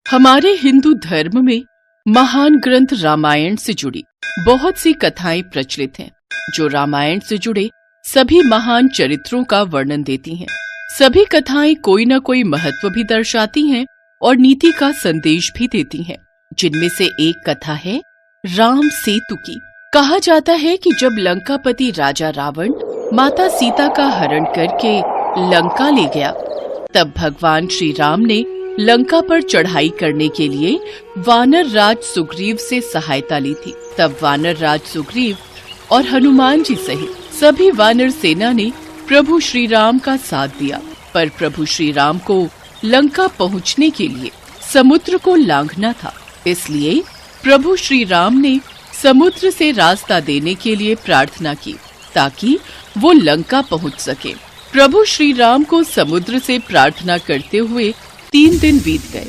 हमारे हिंदू धर्म में महान ग्रंथ रामायण से जुड़ी बहुत सी कथाएं प्रचलित हैं, जो रामायण से जुड़े सभी महान चरित्रों का वर्णन देती हैं। सभी कथाएं कोई न कोई महत्व भी दर्शाती हैं और नीति का संदेश भी देती हैं। जिनमें से एक कथा है राम सेतु की। कहा जाता है कि जब लंकापति राजा रावण माता सीता का हरण करके लंका ले गया, तब भगवान श्री राम ने लंका पर चढ़ाई करने के लिए वानर राज सुग्रीव से सहायता ली थी। तब वानर राज सुग्रीव और हनुमान जी सहित सभी वानर सेना ने प्रभु श्री राम का साथ दिया। पर प्रभु श्री राम को लंका पहुंचने के लिए समुद्र को लांघना था, इसलिए प्रभु श्री राम ने समुद्र से रास्ता देने के लिए प्रार्थना की ताकि वो लंका पहुंच सके। प्रभु श्री राम को समुद्र से प्रार्थना करते हुए 3 दिन बीत गए,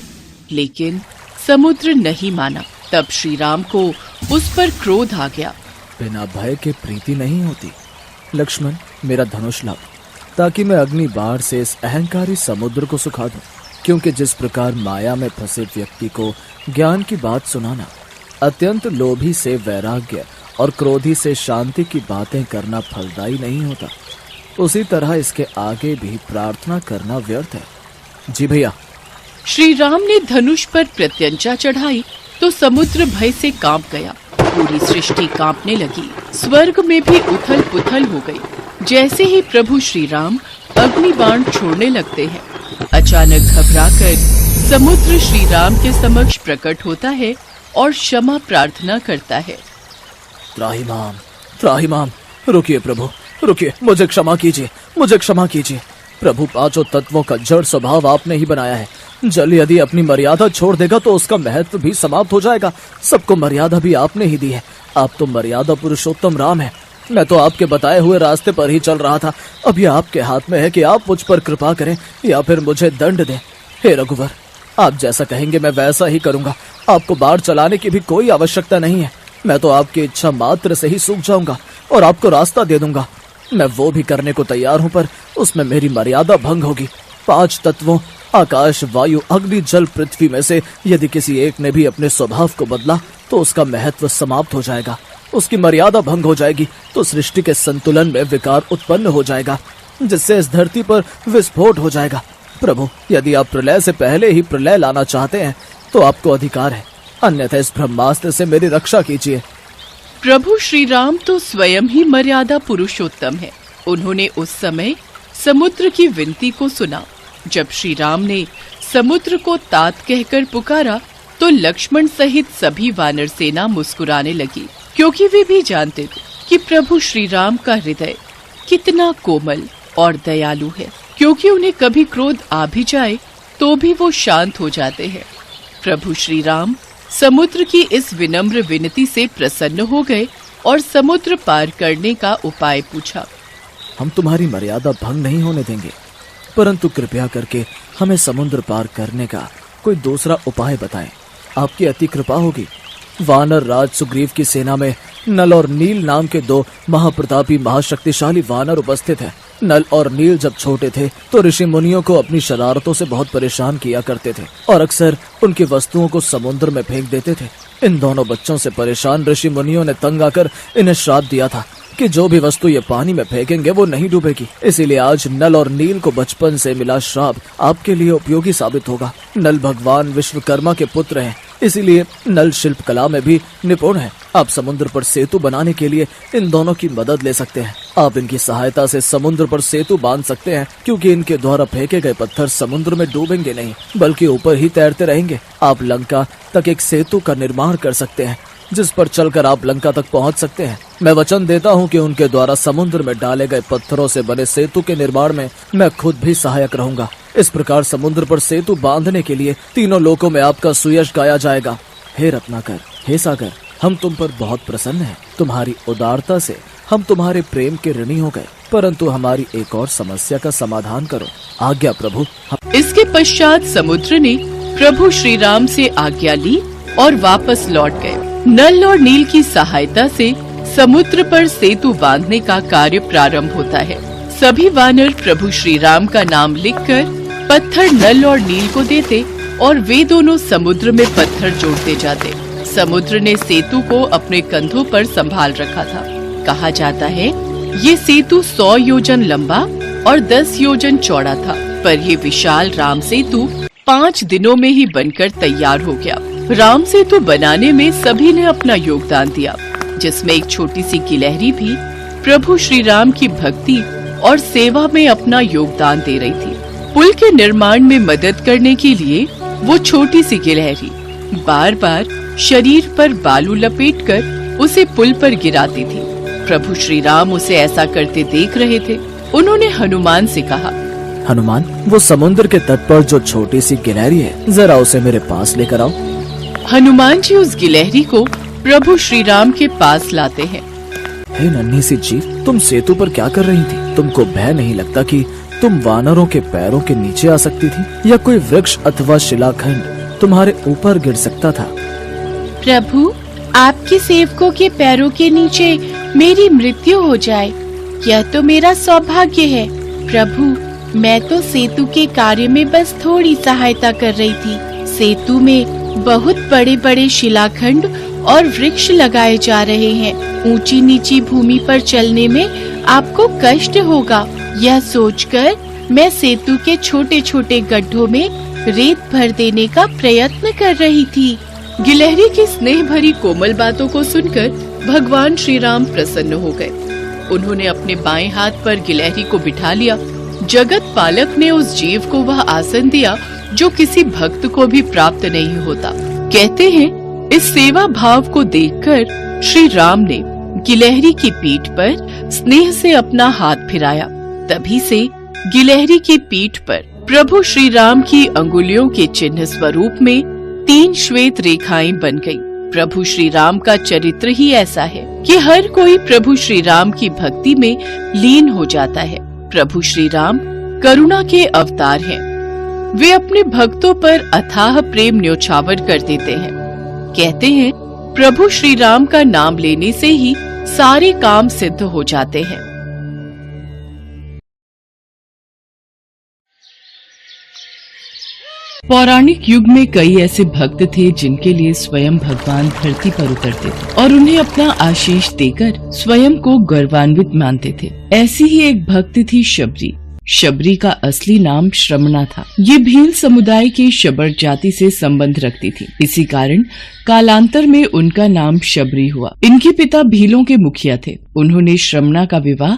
लेकिन समुद्र नहीं माना। तब श्री राम को उस पर क्रोध आ गया। बिना भय के प्रीति नहीं होती। लक्ष्मण, मेरा धनुष लाओ ताकि मैं अग्नि बाण से इस अहंकारी समुद्र को सुखा दूं। क्योंकि जिस प्रकार माया में फंसे व्यक्ति को ज्ञान की बात सुनाना, अत्यंत लोभी से वैराग्य और क्रोधी से शांति की बातें करना फलदायी नहीं होता, उसी तरह इसके आगे भी प्रार्थना करना व्यर्थ है। जी भैया। श्री राम ने धनुष पर प्रत्यंचा चढ़ाई तो समुद्र भय से कांप गया। पूरी सृष्टि कांपने लगी, स्वर्ग में भी उथल पुथल हो गई। जैसे ही प्रभु श्री राम अग्नि बाण छोड़ने लगते हैं, अचानक घबराकर समुद्र श्री राम के समक्ष प्रकट होता है और क्षमा प्रार्थना करता है। त्राहिमाम, त्राहिमाम, रुकिए प्रभु, रुकिए, मुझे क्षमा कीजिए, मुझे क्षमा कीजिए। प्रभु, 5 तत्वों का जड़ स्वभाव आपने ही बनाया है। जल यदि अपनी मर्यादा छोड़ देगा तो उसका महत्व भी समाप्त हो जाएगा। सबको मर्यादा भी आपने ही दी है। आप तो मर्यादा पुरुषोत्तम राम है। मैं तो आपके बताए हुए रास्ते पर ही चल रहा था। अब यह आपके हाथ में है कि आप मुझ पर कृपा करें या फिर मुझे दंड दें। हे रघुवर, आप जैसा कहेंगे मैं वैसा ही करूंगा। आपको बाढ़ चलाने की भी कोई आवश्यकता नहीं है। मैं तो आपकी इच्छा मात्र से ही सूख जाऊंगा और आपको रास्ता दे दूंगा। मैं वो भी करने को तैयार हूं, पर उसमें मेरी मर्यादा भंग होगी। 5 तत्वों आकाश, वायु, अग्नि, जल, पृथ्वी में से यदि किसी एक ने भी अपने स्वभाव को बदला तो उसका महत्व समाप्त हो जाएगा, उसकी मर्यादा भंग हो जाएगी, तो सृष्टि के संतुलन में विकार उत्पन्न हो जाएगा, जिससे इस धरती पर विस्फोट हो जाएगा। प्रभु, यदि आप प्रलय से पहले ही प्रलय लाना चाहते हैं तो आपको अधिकार है, अन्यथा इस ब्रह्मास्त्र से मेरी रक्षा कीजिए। प्रभु श्री राम तो स्वयं ही मर्यादा पुरुषोत्तम है। उन्होंने उस समय समुद्र की विनती को सुना। जब श्री राम ने समुद्र को तात कहकर पुकारा तो लक्ष्मण सहित सभी वानर सेना मुस्कुराने लगी, क्योंकि वे भी जानते थे कि प्रभु श्री राम का हृदय कितना कोमल और दयालु है। क्योंकि उन्हें कभी क्रोध आ भी जाए तो भी वो शांत हो जाते हैं। प्रभु श्री राम समुद्र की इस विनम्र विनती से प्रसन्न हो गए और समुद्र पार करने का उपाय पूछा। हम तुम्हारी मर्यादा भंग नहीं होने देंगे, परंतु कृपया करके हमें समुद्र पार करने का कोई दूसरा उपाय बताएं। आपकी अति कृपा होगी। वानर राज सुग्रीव की सेना में नल और नील नाम के 2 महाप्रतापी महाशक्तिशाली वानर उपस्थित हैं। नल और नील जब छोटे थे तो ऋषि मुनियों को अपनी शरारतों से बहुत परेशान किया करते थे और अक्सर उनकी वस्तुओं को समुद्र में फेंक देते थे। इन दोनों बच्चों से परेशान ऋषि मुनियों ने तंग आकर इन्हें श्राप दिया था कि जो भी वस्तु ये पानी में फेंकेंगे वो नहीं डूबेगी। इसीलिए आज नल और नील को बचपन से मिला श्राप आपके लिए उपयोगी साबित होगा। नल भगवान विश्वकर्मा के पुत्र हैं, इसीलिए नल शिल्प कला में भी निपुण है। आप समुद्र पर सेतु बनाने के लिए इन दोनों की मदद ले सकते हैं। आप इनकी सहायता से समुद्र पर सेतु बांध सकते हैं, क्योंकि इनके द्वारा फेंके गए पत्थर समुद्र में डूबेंगे नहीं, बल्कि ऊपर ही तैरते रहेंगे। आप लंका तक एक सेतु का निर्माण कर सकते हैं, जिस पर चलकर आप लंका तक पहुंच सकते हैं। मैं वचन देता हूं कि उनके द्वारा समुद्र में डाले गए पत्थरों से बने सेतु के निर्माण में मैं खुद भी सहायक रहूंगा। इस प्रकार समुद्र पर सेतु बांधने के लिए तीनों लोकों में आपका सुयश गाया जाएगा। हे रत्नाकर, हे सागर, हम तुम पर बहुत प्रसन्न हैं। तुम्हारी उदारता से हम तुम्हारे प्रेम के ऋणी हो गए, परंतु हमारी एक और समस्या का समाधान करो। आज्ञा प्रभु। इसके पश्चात समुद्र ने प्रभु श्री राम से आज्ञा ली और वापस लौट गए। नल और नील की सहायता से समुद्र पर सेतु बांधने का कार्य प्रारंभ होता है। सभी वानर प्रभु श्री राम का नाम लिखकर पत्थर नल और नील को देते और वे दोनों समुद्र में पत्थर जोड़ते जाते। समुद्र ने सेतु को अपने कंधों पर संभाल रखा था। कहा जाता है ये सेतु 100 योजन लंबा और 10 योजन चौड़ा था, पर ये विशाल राम सेतु 5 दिनों में ही बनकर तैयार हो गया। राम सेतु बनाने में सभी ने अपना योगदान दिया, जिसमें एक छोटी सी गिलहरी भी प्रभु श्री राम की भक्ति और सेवा में अपना योगदान दे रही थी। पुल के निर्माण में मदद करने के लिए वो छोटी सी गिलहरी बार बार शरीर पर बालू लपेटकर उसे पुल पर गिराती थी। प्रभु श्री राम उसे ऐसा करते देख रहे थे। उन्होंने हनुमान से कहा, हनुमान, वो समुद्र के तट पर जो छोटी सी गिलहरी है, जरा उसे मेरे पास लेकर आओ। हनुमान जी उस गिलहरी को प्रभु श्री राम के पास लाते हैं। हे नन्ही सी जीव, तुम सेतु पर क्या कर रही थी? तुमको भय नहीं लगता कि तुम वानरों के पैरों के नीचे आ सकती थी, या कोई वृक्ष अथवा शिलाखंड तुम्हारे ऊपर गिर सकता था? प्रभु, आपके सेवकों के पैरों के नीचे मेरी मृत्यु हो जाए, यह तो मेरा सौभाग्य है। प्रभु, मैं तो सेतु के कार्य में बस थोड़ी सहायता कर रही थी। सेतु में बहुत बड़े बड़े शिलाखंड और वृक्ष लगाए जा रहे हैं। ऊंची नीची भूमि पर चलने में आपको कष्ट होगा, यह सोचकर मैं सेतु के छोटे छोटे गड्ढों में रेत भर देने का प्रयत्न कर रही थी। गिलहरी की स्नेह भरी कोमल बातों को सुनकर भगवान श्री राम प्रसन्न हो गए। उन्होंने अपने बाएं हाथ पर गिलहरी को बिठा लिया। जगत पालक ने उस जीव को वह आसन दिया जो किसी भक्त को भी प्राप्त नहीं होता। कहते हैं इस सेवा भाव को देखकर श्री राम ने गिलहरी की पीठ पर स्नेह से अपना हाथ फिराया। तभी से गिलहरी की पीठ पर प्रभु श्री राम की अंगुलियों के चिन्ह स्वरूप में 3 श्वेत रेखाएं बन गईं। प्रभु श्री राम का चरित्र ही ऐसा है कि हर कोई प्रभु श्री राम की भक्ति में लीन हो जाता है। प्रभु श्री राम करुणा के अवतार हैं। वे अपने भक्तों पर अथाह प्रेम न्योछावर कर देते हैं। कहते हैं प्रभु श्री राम का नाम लेने से ही सारे काम सिद्ध हो जाते हैं। पौराणिक युग में कई ऐसे भक्त थे जिनके लिए स्वयं भगवान धरती पर उतरते थे और उन्हें अपना आशीष देकर स्वयं को गौरवान्वित मानते थे। ऐसी ही एक भक्त थी शबरी। शबरी का असली नाम श्रमणा था। ये भील समुदाय की शबर जाति से संबंध रखती थी। इसी कारण कालांतर में उनका नाम शबरी हुआ। इनके पिता भीलों के मुखिया थे। उन्होंने श्रमणा का विवाह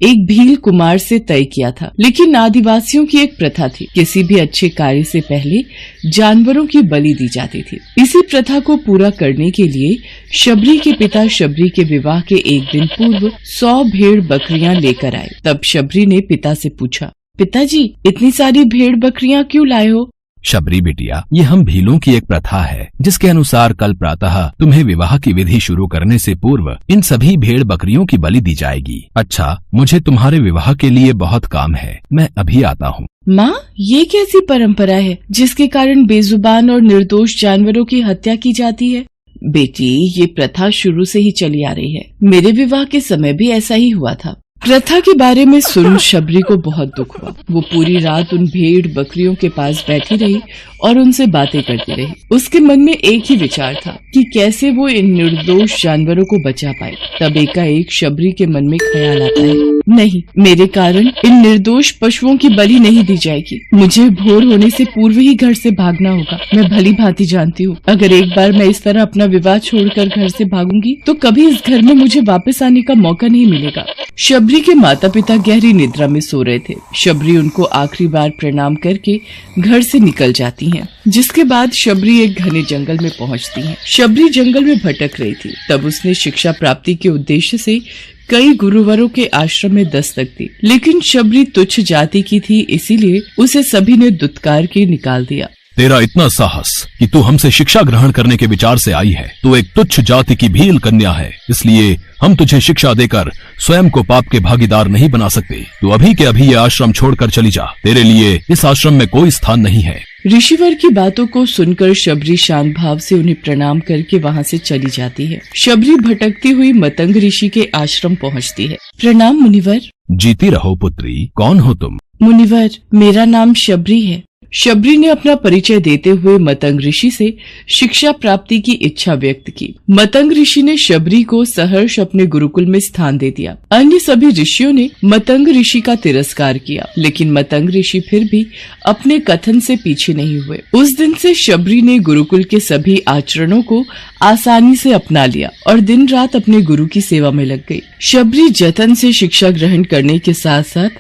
एक भील कुमार से तय किया था, लेकिन आदिवासियों की एक प्रथा थी, किसी भी अच्छे कार्य से पहले जानवरों की बलि दी जाती थी। इसी प्रथा को पूरा करने के लिए शबरी के पिता शबरी के विवाह के एक दिन पूर्व 100 भेड़ बकरियां लेकर आए। तब शबरी ने पिता से पूछा, पिताजी, इतनी सारी भेड़ बकरियां क्यों लाए हो? शबरी बिटिया, ये हम भीलों की एक प्रथा है जिसके अनुसार कल प्रातः तुम्हें विवाह की विधि शुरू करने से पूर्व इन सभी भेड़ बकरियों की बलि दी जाएगी। अच्छा, मुझे तुम्हारे विवाह के लिए बहुत काम है, मैं अभी आता हूँ। माँ, ये कैसी परंपरा है जिसके कारण बेजुबान और निर्दोष जानवरों की हत्या की जाती है? बेटी, ये प्रथा शुरू से ही चली आ रही है। मेरे विवाह के समय भी ऐसा ही हुआ था। प्रथा के बारे में सुन शबरी को बहुत दुख हुआ। वो पूरी रात उन भेड़ बकरियों के पास बैठी रही और उनसे बातें करती रही। उसके मन में एक ही विचार था कि कैसे वो इन निर्दोष जानवरों को बचा पाए। तब एकाएक शबरी के मन में ख्याल आता है, नहीं, मेरे कारण इन निर्दोष पशुओं की बलि नहीं दी जाएगी। मुझे भोर होने से पूर्व ही घर से भागना होगा। मैं भली भांति जानती हूँ, अगर एक बार मैं इस तरह अपना विवाह छोड़कर घर से भागूंगी तो कभी इस घर में मुझे वापस आने का मौका नहीं मिलेगा। शबरी के माता पिता गहरी निद्रा में सो रहे थे। शबरी उनको आखिरी बार प्रणाम करके घर से निकल जाती हैं, जिसके बाद शबरी एक घने जंगल में पहुंचती हैं। शबरी जंगल में भटक रही थी। तब उसने शिक्षा प्राप्ति के उद्देश्य से कई गुरुवरों के आश्रम में दस्तक दी, लेकिन शबरी तुच्छ जाति की थी, इसीलिए उसे सभी ने दुत्कार के निकाल दिया। तेरा इतना साहस कि तू हमसे शिक्षा ग्रहण करने के विचार से आई है। तू एक तुच्छ जाति की भील कन्या है, इसलिए हम तुझे शिक्षा देकर स्वयं को पाप के भागीदार नहीं बना सकते। तू अभी के अभी ये आश्रम छोड़कर चली जा। तेरे लिए इस आश्रम में कोई स्थान नहीं है। ऋषिवर की बातों को सुनकर शबरी शांत भाव से उन्हें प्रणाम करके वहाँ से चली जाती है। शबरी भटकती हुई मतंग ऋषि के आश्रम पहुँचती है। प्रणाम मुनिवर। जीती रहो पुत्री, कौन हो तुम? मुनिवर, मेरा नाम शबरी है। शबरी ने अपना परिचय देते हुए मतंग ऋषि से शिक्षा प्राप्ति की इच्छा व्यक्त की। मतंग ऋषि ने शबरी को सहर्ष अपने गुरुकुल में स्थान दे दिया। अन्य सभी ऋषियों ने मतंग ऋषि का तिरस्कार किया, लेकिन मतंग ऋषि फिर भी अपने कथन से पीछे नहीं हुए। उस दिन से शबरी ने गुरुकुल के सभी आचरणों को आसानी से अपना लिया और दिन रात अपने गुरु की सेवा में लग गई। शबरी जतन से शिक्षा ग्रहण करने के साथ साथ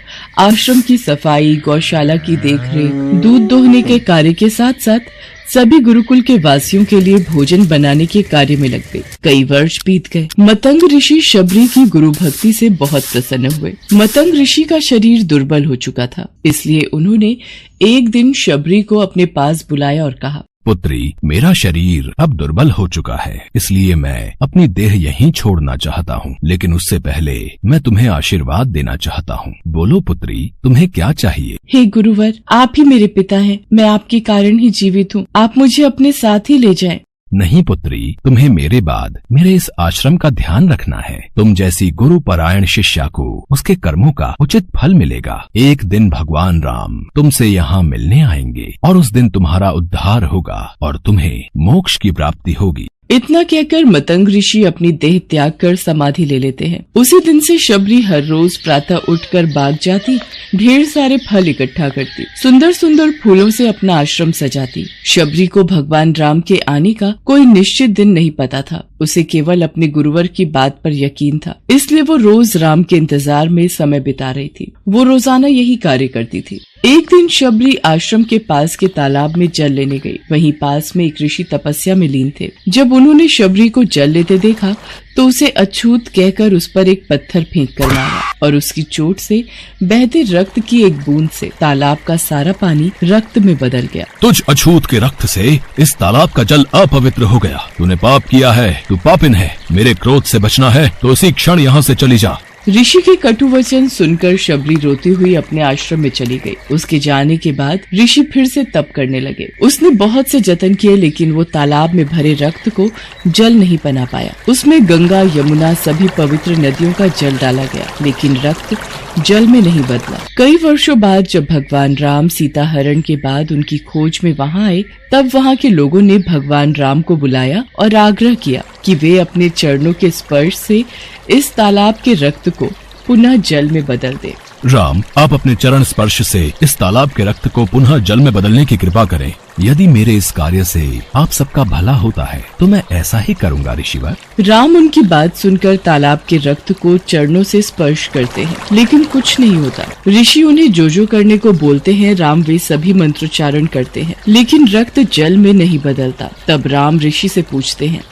आश्रम की सफाई, गौशाला की देखरेख, दूध दोहने के कार्य के साथ साथ सभी गुरुकुल के वासियों के लिए भोजन बनाने के कार्य में लग गई। कई वर्ष बीत गए। मतंग ऋषि शबरी की गुरु भक्ति से बहुत प्रसन्न हुए। मतंग ऋषि का शरीर दुर्बल हो चुका था, इसलिए उन्होंने एक दिन शबरी को अपने पास बुलाया और कहा, पुत्री, मेरा शरीर अब दुर्बल हो चुका है, इसलिए मैं अपनी देह यहीं छोड़ना चाहता हूँ, लेकिन उससे पहले मैं तुम्हें आशीर्वाद देना चाहता हूँ। बोलो पुत्री, तुम्हें क्या चाहिए? हे गुरुवर, आप ही मेरे पिता हैं। मैं आपके कारण ही जीवित हूँ। आप मुझे अपने साथ ही ले जाएं। नहीं पुत्री, तुम्हें मेरे बाद मेरे इस आश्रम का ध्यान रखना है। तुम जैसी गुरु परायण शिष्या को उसके कर्मों का उचित फल मिलेगा। एक दिन भगवान राम तुमसे यहाँ मिलने आएंगे और उस दिन तुम्हारा उद्धार होगा और तुम्हें मोक्ष की प्राप्ति होगी। इतना कहकर मतंग ऋषि अपनी देह त्याग कर समाधि ले लेते हैं। उसी दिन से शबरी हर रोज प्रातः उठकर बाग जाती, ढेर सारे फल इकट्ठा करती, सुंदर सुंदर फूलों से अपना आश्रम सजाती। शबरी को भगवान राम के आने का कोई निश्चित दिन नहीं पता था। उसे केवल अपने गुरुवर की बात पर यकीन था, इसलिए वो रोज राम के इंतजार में समय बिता रही थी। वो रोजाना यही कार्य करती थी। एक दिन शबरी आश्रम के पास के तालाब में जल लेने गई। वहीं पास में एक ऋषि तपस्या में लीन थे। जब उन्होंने शबरी को जल लेते देखा तो उसे अछूत कहकर उस पर एक पत्थर फेंक कर मारा और उसकी चोट से बहते रक्त की एक बूंद से तालाब का सारा पानी रक्त में बदल गया। तुझ अछूत के रक्त से इस तालाब का जल अपवित्र हो गया। तूने पाप किया है, तू पापिन है। मेरे क्रोध से बचना है तो उसी क्षण यहाँ से चली जा। ऋषि के कटु वचन सुनकर शबरी रोती हुई अपने आश्रम में चली गई। उसके जाने के बाद ऋषि फिर से तप करने लगे। उसने बहुत से जतन किए, लेकिन वो तालाब में भरे रक्त को जल नहीं बना पाया। उसमें गंगा, यमुना, सभी पवित्र नदियों का जल डाला गया, लेकिन रक्त जल में नहीं बदला। कई वर्षों बाद जब भगवान राम सीता हरण के बाद उनकी खोज में वहाँ आए, तब वहाँ के लोगों ने भगवान राम को बुलाया और आग्रह किया कि वे अपने चरणों के स्पर्श से इस तालाब के रक्त को पुनः जल में बदल दे। राम, आप अपने चरण स्पर्श से इस तालाब के रक्त को पुनः जल में बदलने की कृपा करें। यदि मेरे इस कार्य से आप सबका भला होता है तो मैं ऐसा ही करूँगा ऋषिवर। राम उनकी बात सुनकर तालाब के रक्त को चरणों से स्पर्श करते हैं, लेकिन कुछ नहीं होता। ऋषि उन्हें जो करने को बोलते हैं, राम वे सभी मंत्रोच्चारण करते हैं, लेकिन रक्त जल में नहीं बदलता। तब राम ऋषि से पूछते हैं,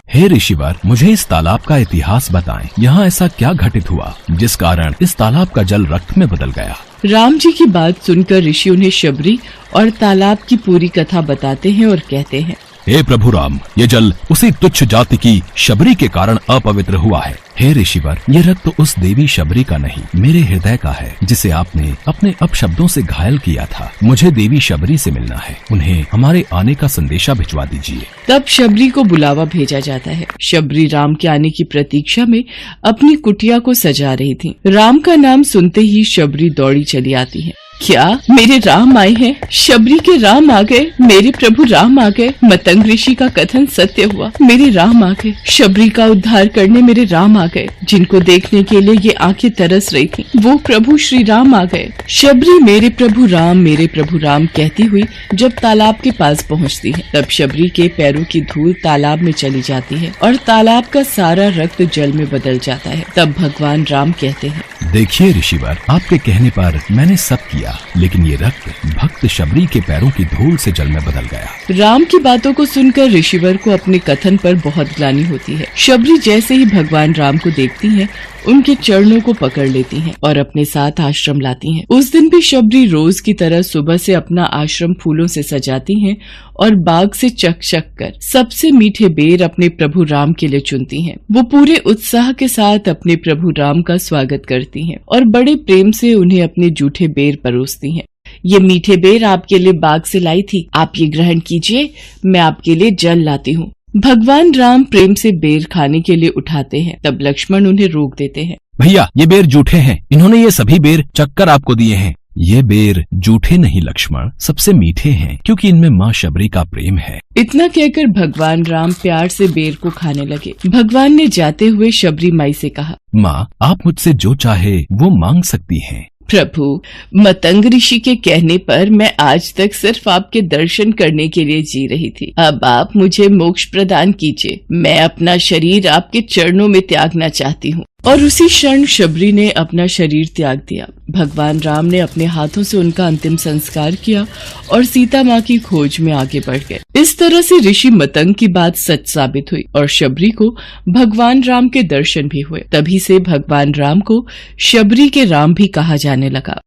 हे ऋषिवर, मुझे इस तालाब का इतिहास बताएं। यहाँ ऐसा क्या घटित हुआ जिस कारण इस तालाब का जल रक्त में बदल गया? राम जी की बात सुनकर ऋषि उन्हें शबरी और तालाब की पूरी कथा बताते हैं और कहते हैं, हे प्रभु राम, ये जल उसी तुच्छ जाति की शबरी के कारण अपवित्र हुआ है। हे ऋषिवर, ये रक्त उस देवी शबरी का नहीं, मेरे हृदय का है, जिसे आपने अपने अपशब्दों से घायल किया था। मुझे देवी शबरी से मिलना है। उन्हें हमारे आने का संदेशा भिजवा दीजिए। तब शबरी को बुलावा भेजा जाता है। शबरी राम के आने की प्रतीक्षा में अपनी कुटिया को सजा रही थी। राम का नाम सुनते ही शबरी दौड़ी चली आती है। क्या मेरे राम आए हैं? शबरी के राम आ गए, मेरे प्रभु राम आ गए। मतंग ऋषि का कथन सत्य हुआ, मेरे राम आ गए। शबरी का उद्धार करने मेरे राम आ गए। जिनको देखने के लिए ये आंखें तरस रही थी, वो प्रभु श्री राम आ गए। शबरी मेरे प्रभु राम कहती हुई जब तालाब के पास पहुंचती है, तब शबरी के पैरों की धूल तालाब में चली जाती है और तालाब का सारा रक्त जल में बदल जाता है। तब भगवान राम कहते हैं, देखिए ऋषिवर, आपके कहने पर मैंने सब किया, लेकिन ये रक्त भक्त शबरी के पैरों की धूल से जल में बदल गया। राम की बातों को सुनकर ऋषिवर को अपने कथन पर बहुत ग्लानि होती है। शबरी जैसे ही भगवान राम को देखती हैं, उनके चरणों को पकड़ लेती हैं और अपने साथ आश्रम लाती हैं। उस दिन भी शबरी रोज की तरह सुबह से अपना आश्रम फूलों से सजाती हैं और बाग से चक कर सबसे मीठे बेर अपने प्रभु राम के लिए चुनती हैं। वो पूरे उत्साह के साथ अपने प्रभु राम का स्वागत करती हैं और बड़े प्रेम से उन्हें अपने जूठे बेर परोसती हैं। ये मीठे बेर आपके लिए बाग से लाई थी, आप ये ग्रहण कीजिए, मैं आपके लिए जल लाती हूँ। भगवान राम प्रेम से बेर खाने के लिए उठाते हैं, तब लक्ष्मण उन्हें रोक देते हैं। भैया, ये बेर जूठे हैं। इन्होंने ये सभी बेर चक्कर आपको दिए हैं। ये बेर जूठे नहीं लक्ष्मण, सबसे मीठे हैं, क्योंकि इनमें माँ शबरी का प्रेम है। इतना कहकर भगवान राम प्यार से बेर को खाने लगे। भगवान ने जाते हुए शबरी माई से कहा, माँ, आप मुझसे जो चाहे वो मांग सकती हैं। प्रभु, मतंग ऋषि के कहने पर मैं आज तक सिर्फ आपके दर्शन करने के लिए जी रही थी। अब आप मुझे मोक्ष प्रदान कीजिए। मैं अपना शरीर आपके चरणों में त्यागना चाहती हूँ। और उसी क्षण शबरी ने अपना शरीर त्याग दिया। भगवान राम ने अपने हाथों से उनका अंतिम संस्कार किया और सीता माँ की खोज में आगे बढ़ गए। इस तरह से ऋषि मतंग की बात सच साबित हुई और शबरी को भगवान राम के दर्शन भी हुए। तभी से भगवान राम को शबरी के राम भी कहा जाने लगा।